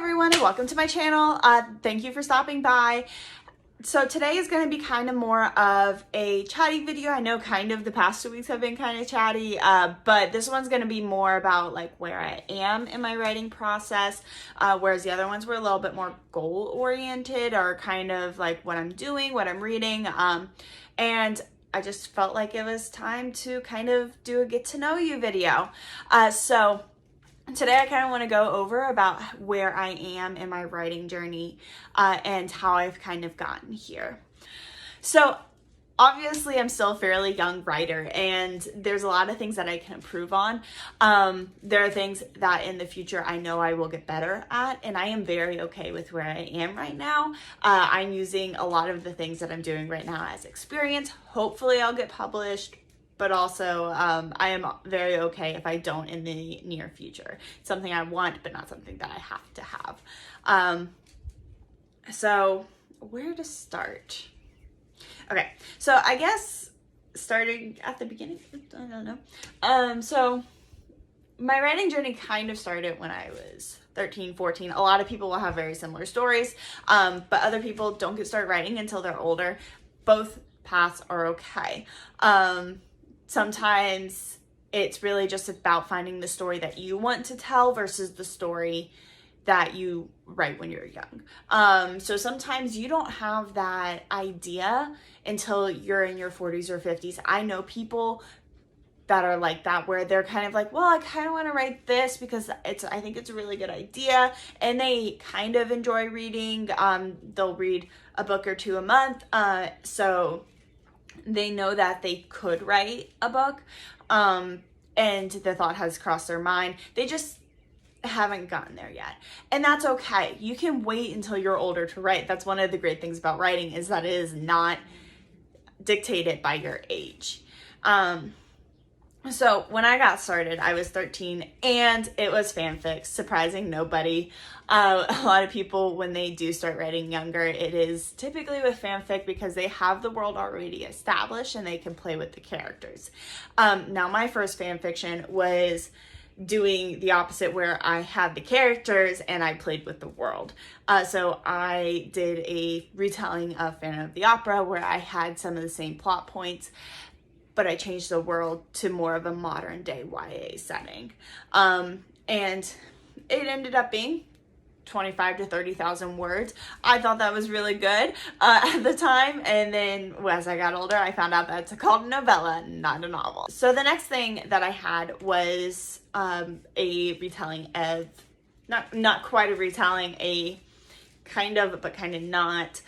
everyone, and welcome to my channel. Thank you for stopping by. So today is going to be kind of more of a chatty video. I know kind of the past 2 weeks have been kind of chatty, but this one's going to be more about like where I am in my writing process, whereas the other ones were a little bit more goal oriented or kind of like what I'm doing, what I'm reading, and I just felt like it was time to kind of do a get to know you video. So today I kind of want to go over about where I am in my writing journey and how I've kind of gotten here. So obviously I'm still a fairly young writer and there's a lot of things that I can improve on. There are things that in the future I know I will get better at, and I am very okay with where I am right now. I'm using a lot of the things that I'm doing right now as experience. Hopefully I'll get published, but also I am very okay if I don't in the near future. It's something I want, but not something that I have to have. So where to start? Okay, so I guess starting at the beginning, I don't know. So my writing journey kind of started when I was 13, 14. A lot of people will have very similar stories, but other people don't get started writing until they're older. Both paths are okay. Sometimes it's really just about finding the story that you want to tell versus the story that you write when you're young. So sometimes you don't have that idea until you're in your 40s or 50s. I know people that are like that, where they're kind of like, well, I kind of want to write this because I think it's a really good idea, and they kind of enjoy reading. They'll read a book or two a month, so they know that they could write a book, and the thought has crossed their mind. They just haven't gotten there yet, and that's okay. You can wait until you're older to write. That's one of the great things about writing, is that it is not dictated by your age. So when I got started, I was 13, and it was fanfic, surprising nobody. A lot of people, when they do start writing younger, it is typically with fanfic because they have the world already established and they can play with the characters. Now, my first fanfiction was doing the opposite, where I had the characters and I played with the world. So I did a retelling of Phantom of the Opera where I had some of the same plot points, but I changed the world to more of a modern day YA setting. And it ended up being 25 to 30,000 words. I thought that was really good at the time. And then as I got older, I found out that it's called a novella, not a novel. So the next thing that I had was a retelling of, not quite a retelling, a kind of, but kind of not,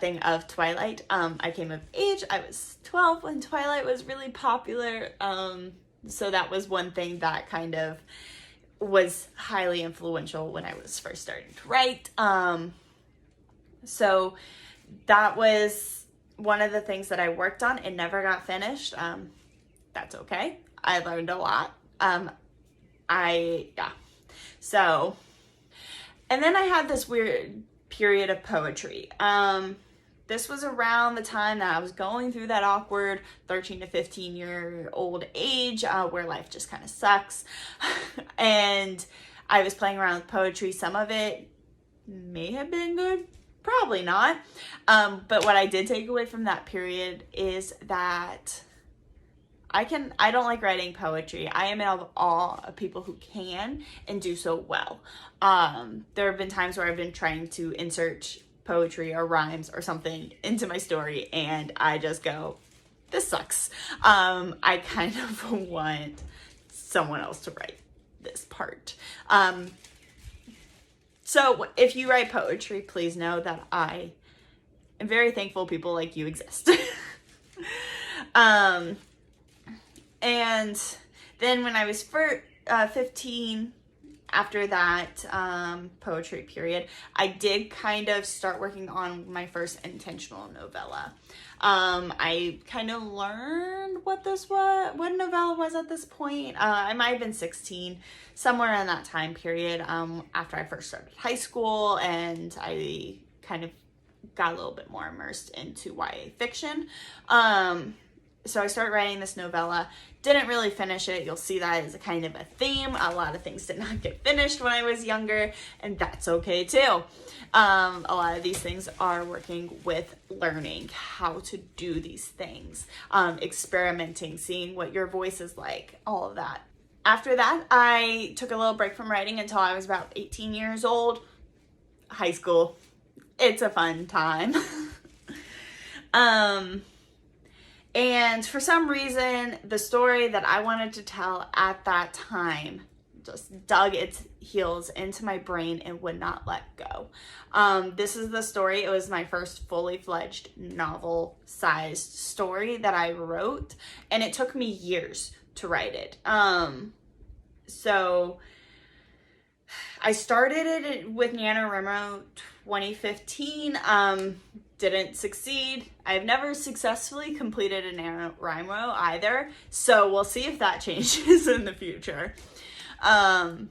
thing of Twilight. I came of age. I was 12 when Twilight was really popular. So that was one thing that kind of was highly influential when I was first starting to write. So that was one of the things that I worked on. It never got finished. That's okay. I learned a lot. So, and then I had this weird period of poetry. This was around the time that I was going through that awkward 13 to 15 year old age, where life just kind of sucks. And I was playing around with poetry. Some of it may have been good, probably not. But what I did take away from that period is that I don't like writing poetry. I am in awe of people who can and do so well. There have been times where I've been trying to insert poetry or rhymes or something into my story, and I just go, this sucks. I kind of want someone else to write this part. So if you write poetry, please know that I am very thankful people like you exist. And then when I was 15, after that poetry period, I did kind of start working on my first intentional novella. I kind of learned what novella was at this point. I might have been 16, somewhere in that time period, after I first started high school, and I kind of got a little bit more immersed into YA fiction. so I started writing this novella, didn't really finish it. You'll see that as a kind of a theme. A lot of things did not get finished when I was younger, and that's okay too. A lot of these things are working with learning how to do these things, experimenting, seeing what your voice is like, all of that. After that, I took a little break from writing until I was about 18 years old. High school. It's a fun time. And for some reason, the story that I wanted to tell at that time just dug its heels into my brain and would not let go. This is the story. It was my first fully fledged novel-sized story that I wrote, and it took me years to write it. So I started it with NaNoWriMo 2015. Didn't succeed. I've never successfully completed a NaNoWriMo either, so we'll see if that changes in the future. And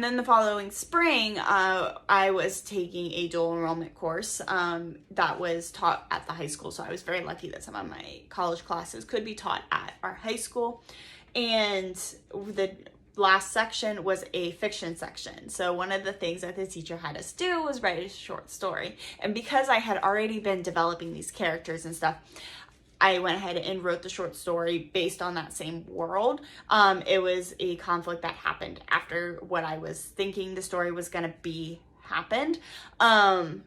then the following spring, I was taking a dual enrollment course that was taught at the high school. So I was very lucky that some of my college classes could be taught at our high school. And the last section was a fiction section. So one of the things that the teacher had us do was write a short story. And because I had already been developing these characters and stuff, I went ahead and wrote the short story based on that same world. It was a conflict that happened after what I was thinking the story was going to be happened. And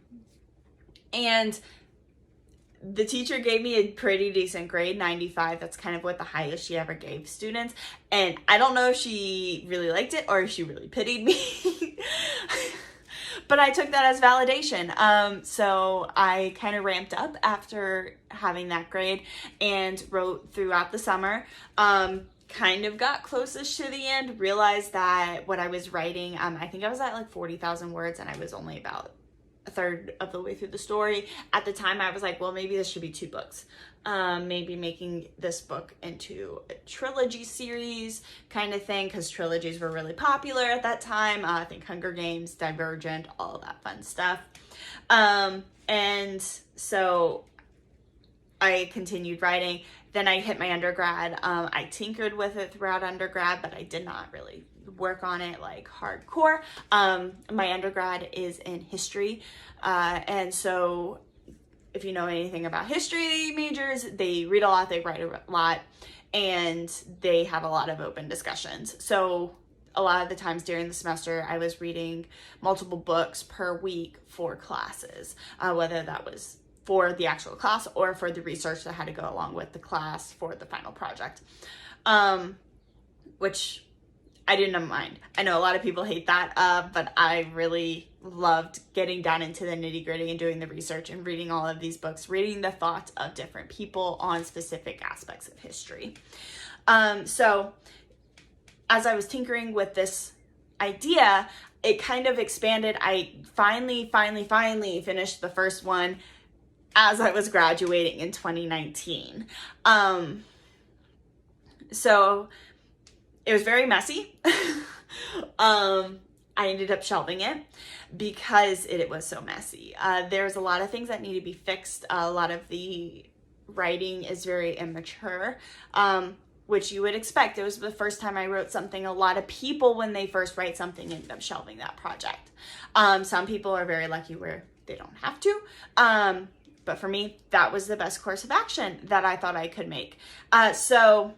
the teacher gave me a pretty decent grade, 95. That's kind of what the highest she ever gave students. And I don't know if she really liked it or if she really pitied me. But I took that as validation. So I kind of ramped up after having that grade and wrote throughout the summer. Kind of got closest to the end, realized that what I was writing, I think I was at like 40,000 words and I was only about a third of the way through the story. At the time I was like, well, maybe this should be 2 books. Maybe making this book into a trilogy series kind of thing, because trilogies were really popular at that time. I think Hunger Games, Divergent, all that fun stuff. And so I continued writing. Then I hit my undergrad. I tinkered with it throughout undergrad, but I did not really work on it like hardcore. My undergrad is in history. And so if you know anything about history majors, they read a lot, they write a lot, and they have a lot of open discussions. So a lot of the times during the semester, I was reading multiple books per week for classes, whether that was for the actual class or for the research that had to go along with the class for the final project, which I didn't mind. I know a lot of people hate that, but I really loved getting down into the nitty-gritty and doing the research and reading all of these books, reading the thoughts of different people on specific aspects of history. So as I was tinkering with this idea, it kind of expanded. I finally finished the first one as I was graduating in 2019. So it was very messy. I ended up shelving it because it was so messy. There's a lot of things that need to be fixed. A lot of the writing is very immature, which you would expect. It was the first time I wrote something. A lot of people, when they first write something, end up shelving that project. Some people are very lucky where they don't have to. But for me, that was the best course of action that I thought I could make. So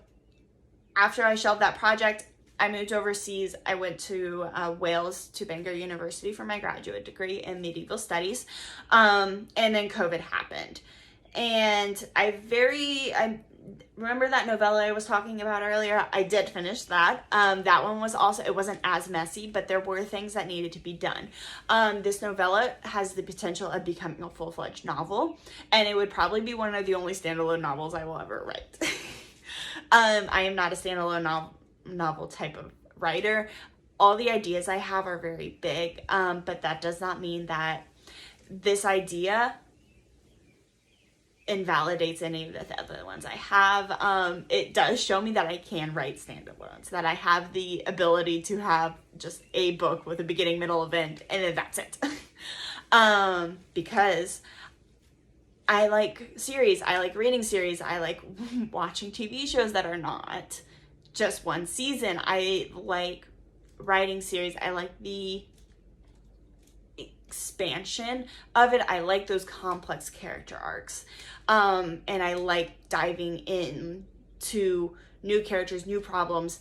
after I shelved that project, I moved overseas. I went to Wales, to Bangor University for my graduate degree in medieval studies. And then COVID happened. And I remember that novella I was talking about earlier. I did finish that. That one was also, it wasn't as messy, but there were things that needed to be done. This novella has the potential of becoming a full-fledged novel, and it would probably be one of the only standalone novels I will ever write. I am not a standalone novel type of writer. All the ideas I have are very big, but that does not mean that this idea invalidates any of the other ones I have. It does show me that I can write standalones, that I have the ability to have just a book with a beginning, middle, event, and then that's it. Because I like series. I like reading series. I like watching TV shows that are not just one season. I like writing series. I like the expansion of it. I like those complex character arcs. And I like diving in to new characters, new problems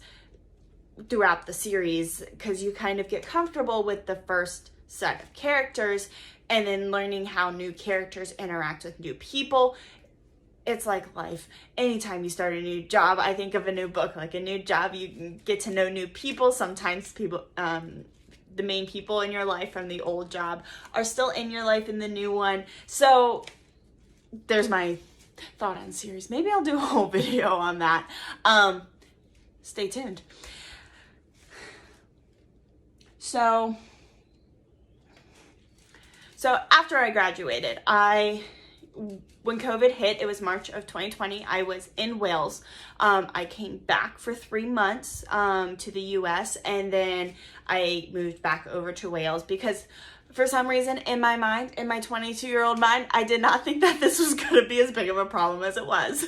throughout the series, because you kind of get comfortable with the first set of characters and then learning how new characters interact with new people. It's like life. Anytime you start a new job, I think of a new book like a new job. You can get to know new people. Sometimes people, the main people in your life from the old job are still in your life in the new one. So there's my thought on series. Maybe I'll do a whole video on that. Stay tuned. So after I graduated, when COVID hit, it was March of 2020, I was in Wales. I came back for 3 months to the US, and then I moved back over to Wales because for some reason in my mind, in my 22-year-old mind, I did not think that this was going to be as big of a problem as it was.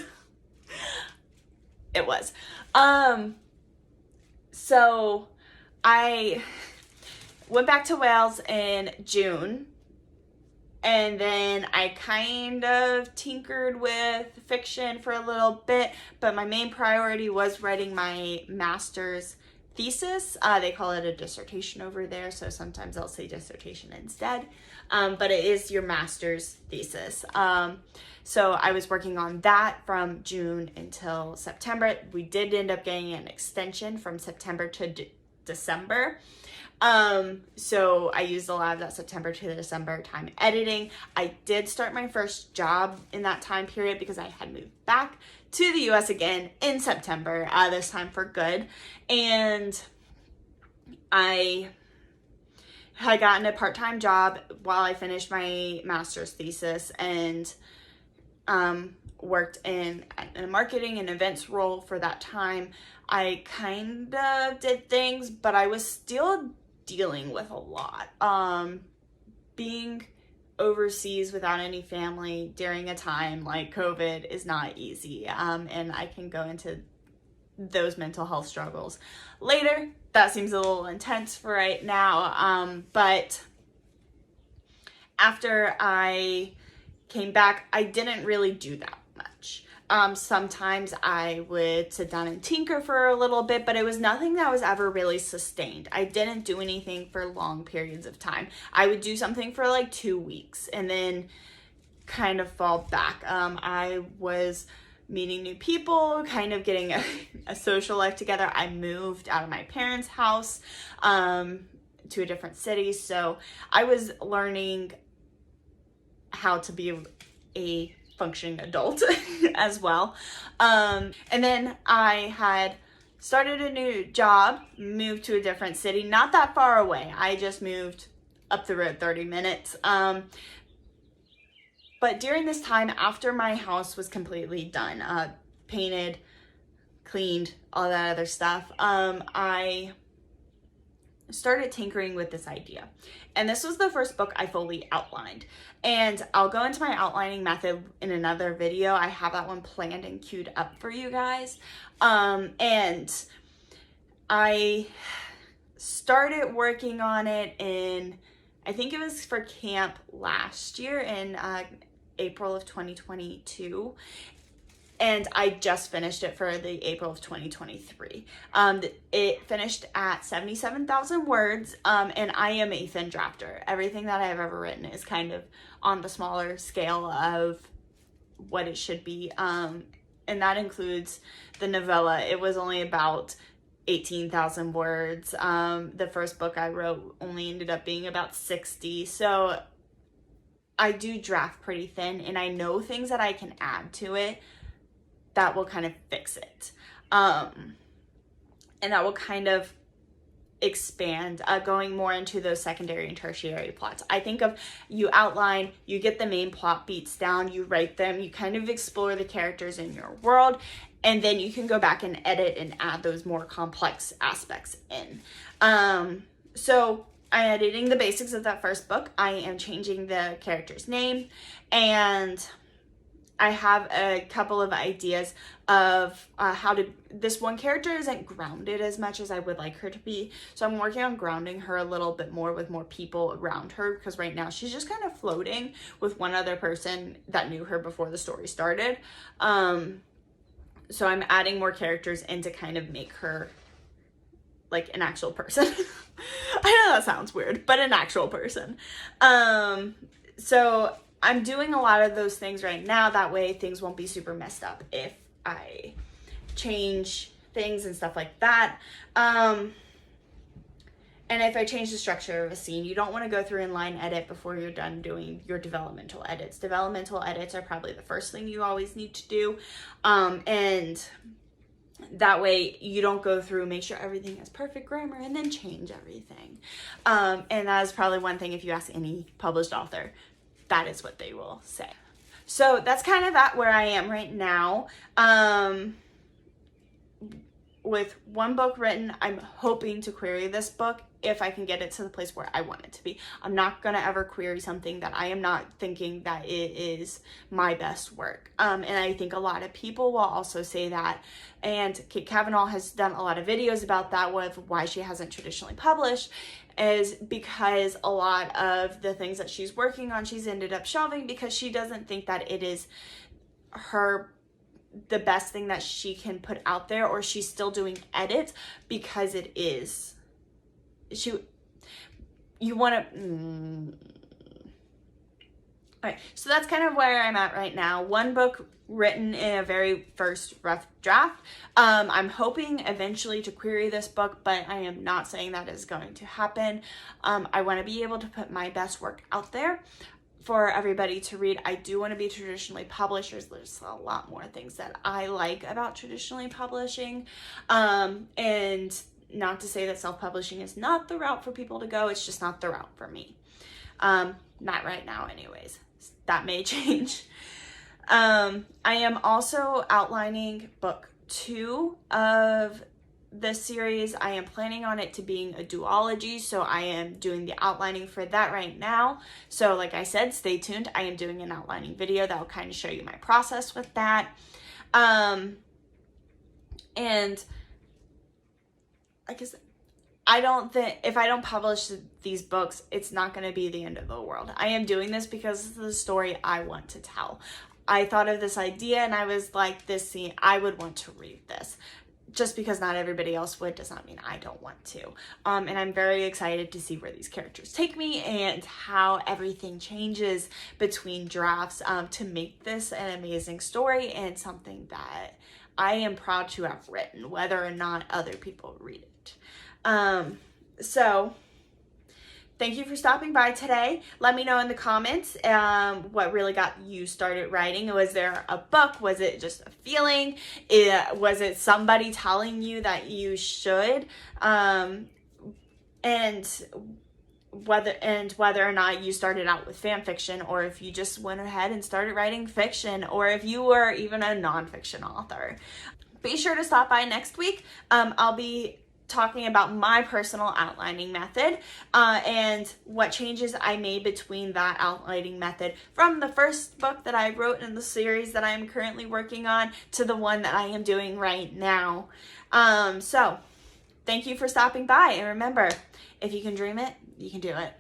It was. So I went back to Wales in June. And then I kind of tinkered with fiction for a little bit, but my main priority was writing my master's thesis. They call it a dissertation over there, so sometimes I'll say dissertation instead. But it is your master's thesis. So I was working on that from June until September. We did end up getting an extension from September to December. So I used a lot of that September to December time editing. I did start my first job in that time period because I had moved back to the US again in September, this time for good. And I had gotten a part-time job while I finished my master's thesis and, worked in a marketing and events role for that time. I kind of did things, but I was still dealing with a lot. Being overseas without any family during a time like COVID is not easy. And I can go into those mental health struggles later. That seems a little intense for right now. But after I came back, I didn't really do that much. Sometimes I would sit down and tinker for a little bit, but it was nothing that was ever really sustained. I didn't do anything for long periods of time. I would do something for like 2 weeks and then kind of fall back. I was meeting new people, kind of getting a social life together. I moved out of my parents' house to a different city, so I was learning how to be a functioning adult as well. And then I had started a new job, moved to a different city, not that far away. I just moved up the road 30 minutes. But during this time, after my house was completely done, painted, cleaned, all that other stuff, I started tinkering with this idea. And this was the first book I fully outlined. And I'll go into my outlining method in another video. I have that one planned and queued up for you guys. And I started working on it in, I think it was for camp last year in April of 2022. And I just finished it for the April of 2023. It finished at 77,000 words, and I am a thin drafter. Everything that I've ever written is kind of on the smaller scale of what it should be, and that includes the novella. It was only about 18,000 words. The first book I wrote only ended up being about 60, so I do draft pretty thin, and I know things that I can add to it that will kind of fix it. And that will kind of expand, going more into those secondary and tertiary plots. I think of, you outline, you get the main plot beats down, you write them, you kind of explore the characters in your world, and then you can go back and edit and add those more complex aspects in. So I'm editing the basics of that first book. I am changing the character's name, and I have a couple of ideas of this one character isn't grounded as much as I would like her to be. So I'm working on grounding her a little bit more with more people around her, because right now she's just kind of floating with one other person that knew her before the story started. So I'm adding more characters in to kind of make her like an actual person. I know that sounds weird, but an actual person. So I'm doing a lot of those things right now. That way things won't be super messed up if I change things and stuff like that. And if I change the structure of a scene, you don't want to go through and line edit before you're done doing your developmental edits. Developmental edits are probably the first thing you always need to do. And that way you don't go through, make sure everything has perfect grammar and then change everything. And that is probably one thing, if you ask any published author, that is what they will say. So that's kind of at where I am right now. With one book written, I'm hoping to query this book if I can get it to the place where I want it to be. I'm not gonna ever query something that I am not thinking that it is my best work. And I think a lot of people will also say that. And Kate Kavanaugh has done a lot of videos about that, with why she hasn't traditionally published, is because a lot of the things that she's working on, she's ended up shelving because she doesn't think that it is the best thing that she can put out there, or she's still doing edits because it is. You want to. Alright, so that's kind of where I'm at right now. One book written in a very first rough draft. I'm hoping eventually to query this book, but I am not saying that is going to happen. I want to be able to put my best work out there for everybody to read. I do want to be traditionally published. There's a lot more things that I like about traditionally publishing. And not to say that self-publishing is not the route for people to go. It's just not the route for me. Not right now anyways. That may change. I am also outlining book 2 of this series. I am planning on it to being a duology, so I am doing the outlining for that right now. So like I said, stay tuned. I am doing an outlining video that will kind of show you my process with that. And like I said, I don't think, if I don't publish these books, it's not going to be the end of the world. I am doing this because it's the story I want to tell. I thought of this idea and I was like, this scene, I would want to read this. Just because not everybody else would does not mean I don't want to. And I'm very excited to see where these characters take me and how everything changes between drafts to make this an amazing story and something that I am proud to have written, whether or not other people read it. So thank you for stopping by today. Let me know in the comments what really got you started writing. Was there a book? Was it just a feeling? Was it somebody telling you that you should? And whether or not you started out with fan fiction, or if you just went ahead and started writing fiction, or if you were even a nonfiction author. Be sure to stop by next week. I'll be talking about my personal outlining method and what changes I made between that outlining method from the first book that I wrote in the series that I am currently working on to the one that I am doing right now. So thank you for stopping by, and remember, if you can dream it, you can do it.